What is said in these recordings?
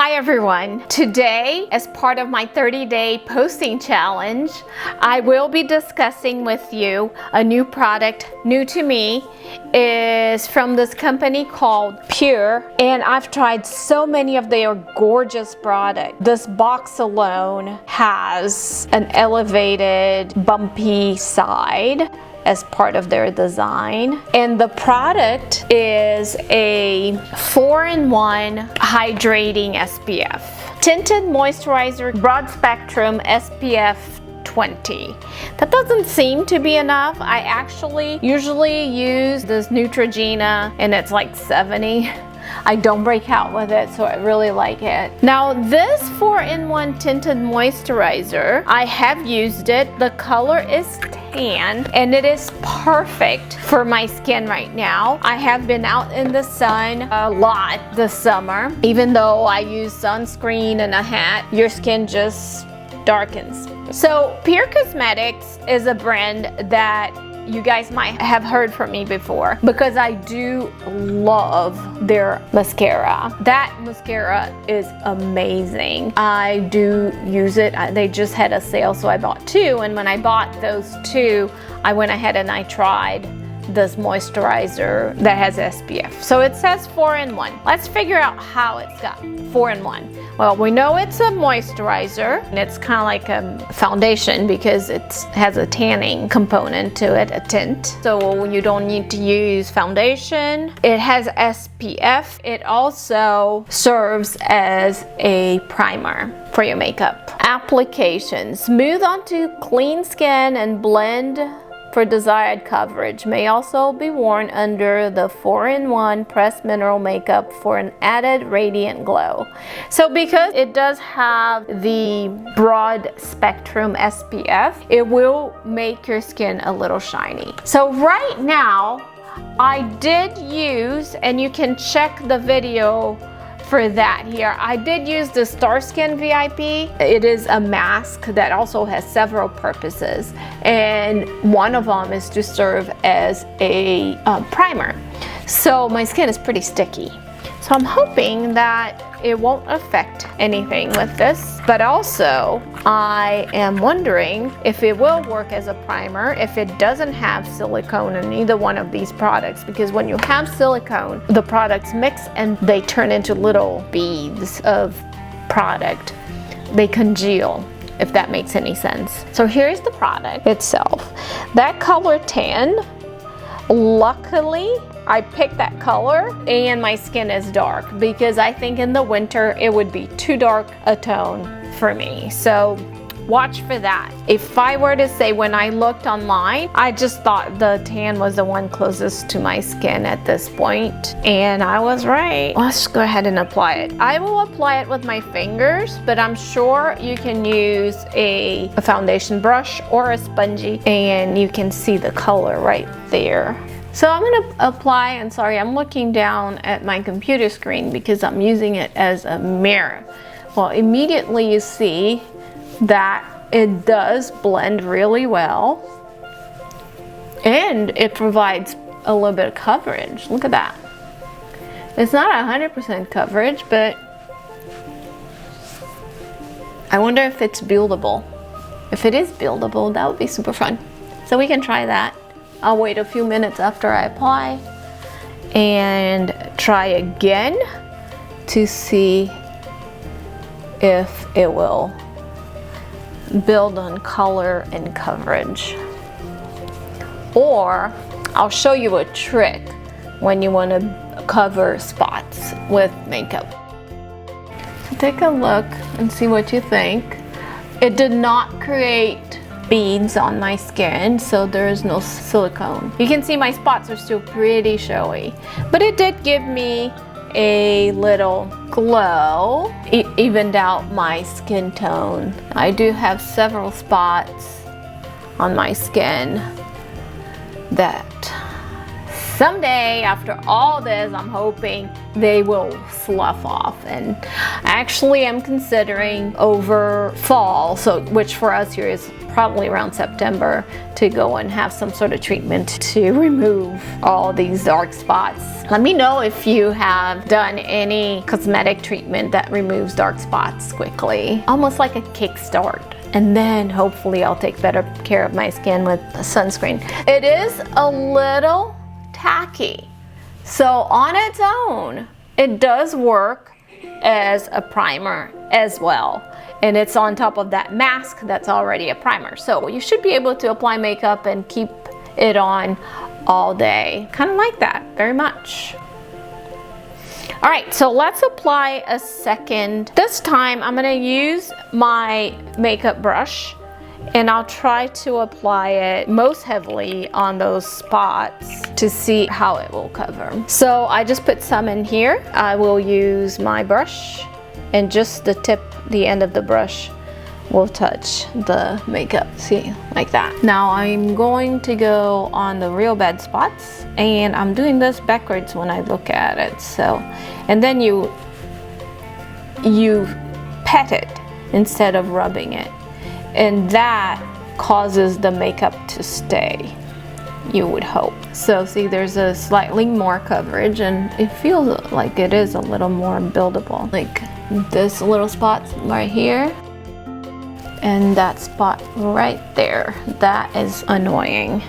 Hi everyone! Today, as part of my 30-day posting challenge, I will be discussing with you a new product, new to me, is from this company called Pur, and I've tried so many of their gorgeous products. This box alone has an elevated, bumpy side as part of their design, and the product is a 4-in-1 hydrating SPF. Tinted Moisturizer, broad spectrum SPF 20. That doesn't seem to be enough. I actually usually use this Neutrogena and it's like 70. I don't break out with it, so I really like it. Now this 4-in-1 tinted moisturizer, I have used it. The color is tan and it is perfect for my skin right now. I have been out in the sun a lot this summer. Even though I use sunscreen and a hat, your skin just darkens. So Pur Cosmetics is a brand that you guys might have heard from me before because I do love their mascara. That mascara is amazing. I do use it. They just had a sale, so I bought two, and when I bought those two, I went ahead and I tried this moisturizer that has SPF. So it says 4-in-1. Let's figure out how it's got 4-in-1. Well, we know it's a moisturizer and it's kind of like a foundation because it has a tanning component to it, a tint. So you don't need to use foundation. It has SPF. It also serves as a primer for your makeup. Application: smooth onto clean skin and blend for desired coverage. May also be worn under the 4-in-1 pressed mineral makeup for an added radiant glow. So because it does have the broad spectrum SPF, it will make your skin a little shiny. So right now, I did use, and you can check the video for that here, I did use the Star Skin VIP. It is a mask that also has several purposes, and one of them is to serve as a primer. So my skin is pretty sticky. So I'm hoping that it won't affect anything with this, but also I am wondering if it will work as a primer if it doesn't have silicone in either one of these products, because when you have silicone, the products mix and they turn into little beads of product. They congeal, if that makes any sense. So here's the product itself. That color tan, luckily I picked that color and my skin is dark because I think in the winter it would be too dark a tone for me. So watch for that. If I were to say, when I looked online, I just thought the tan was the one closest to my skin at this point, and I was right. Let's go ahead and apply it. I will apply it with my fingers, but I'm sure you can use a foundation brush or a spongy and you can see the color right there. So I'm going to apply, and sorry, I'm looking down at my computer screen because I'm using it as a mirror. Well, immediately you see that it does blend really well and it provides a little bit of coverage. Look at that. It's not 100% coverage, but I wonder if it's buildable. If it is buildable, that would be super fun. So we can try that. I'll wait a few minutes after I apply and try again to see if it will build on color and coverage. Or I'll show you a trick when you want to cover spots with makeup. So take a look and see what you think. It did not create beads on my skin, so there is no silicone. You can see my spots are still pretty showy, but it did give me a little glow. It evened out my skin tone. I do have several spots on my skin that someday after all this, I'm hoping they will slough off. And actually I'm considering over fall, so which for us here is probably around September, to go and have some sort of treatment to remove all these dark spots. Let me know if you have done any cosmetic treatment that removes dark spots quickly, almost like a kickstart. And then hopefully I'll take better care of my skin with sunscreen. It is a little tacky, so on its own it does work as a primer as well, and it's on top of that mask that's already a primer, so you should be able to apply makeup and keep it on all day, kind of like that, very much. All right, so let's apply a second. This time I'm gonna use my makeup brush, and I'll try to apply it most heavily on those spots to see how it will cover. So I just put some in here. I will use my brush, and just the end of the brush will touch the makeup, see, like that. Now I'm going to go on the real bad spots, and I'm doing this backwards when I look at it. So, and then you pat it instead of rubbing it, and that causes the makeup to stay, you would hope. So see, there's a slightly more coverage, and it feels like it is a little more buildable. Like this little spot right here, and that spot right there, that is annoying.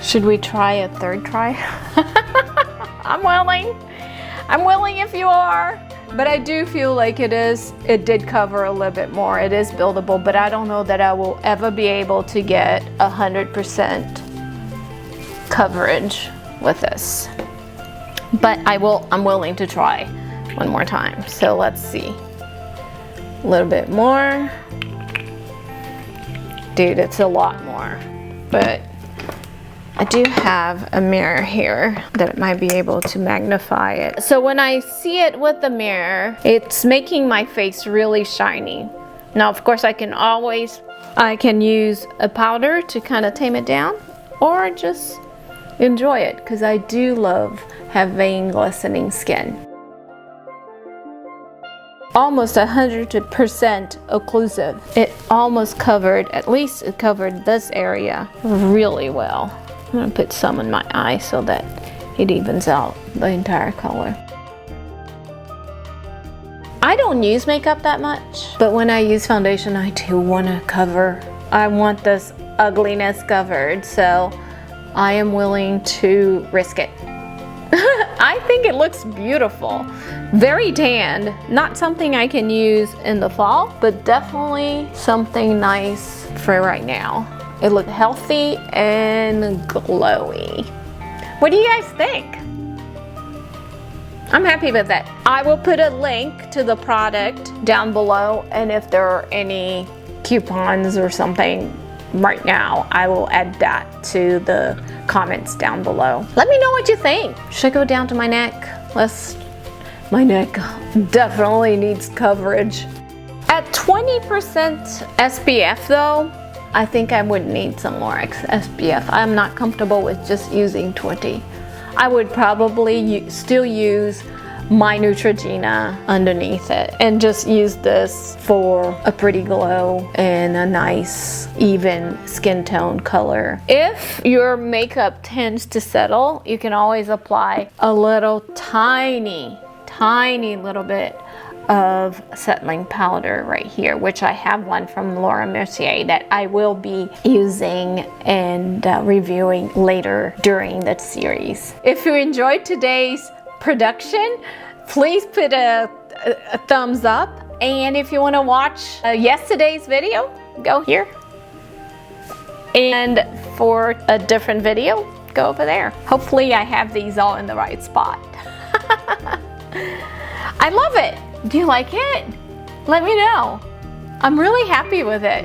Should we try a third try? I'm willing if you are. But I do feel like it did cover a little bit more. It is buildable, but I don't know that I will ever be able to get 100% coverage with this. But I'm willing to try one more time. So let's see. A little bit more. Dude, it's a lot more. But I do have a mirror here that might be able to magnify it. So when I see it with the mirror, it's making my face really shiny. Now, of course, I can use a powder to kind of tame it down, or just enjoy it, because I do love having glistening skin. Almost 100% occlusive. It almost covered, at least it covered this area really well. I'm gonna put some in my eye so that it evens out the entire color. I don't use makeup that much, but when I use foundation, I do want to cover. I want this ugliness covered, so I am willing to risk it. I think it looks beautiful. Very tanned. Not something I can use in the fall, but definitely something nice for right now. It looks healthy and glowy. What do you guys think? I'm happy with it. I will put a link to the product down below, and if there are any coupons or something right now, I will add that to the comments down below. Let me know what you think. Should I go down to my neck? My neck definitely needs coverage. At 20% SPF though, I think I would need some more SPF. I'm not comfortable with just using 20. I would probably still use my Neutrogena underneath it and just use this for a pretty glow and a nice even skin tone color. If your makeup tends to settle, you can always apply a little tiny little bit of settling powder right here, which I have one from Laura Mercier that I will be using and reviewing later during the series. If you enjoyed today's production, please put a thumbs up, and if you want to watch yesterday's video, go here, and for a different video, go over there. Hopefully I have these all in the right spot. I love it. Do you like it? Let me know. I'm really happy with it.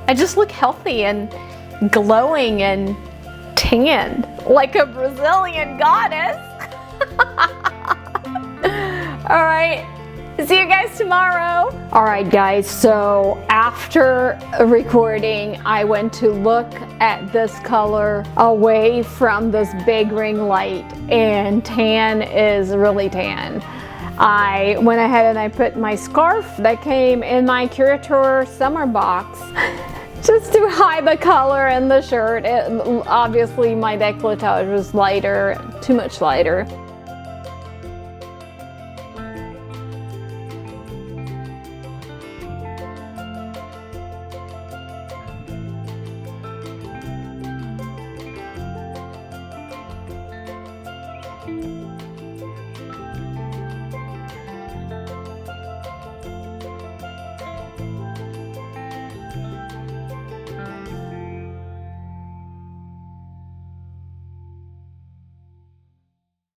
I just look healthy and glowing and tan like a Brazilian goddess. All right, See you guys tomorrow. All right, guys, so after recording, I went to look at this color away from this big ring light, and tan is really tan. I went ahead and I put my scarf that came in my Curator summer box just to hide the color in the shirt. Obviously, my décolletage was lighter, too much lighter.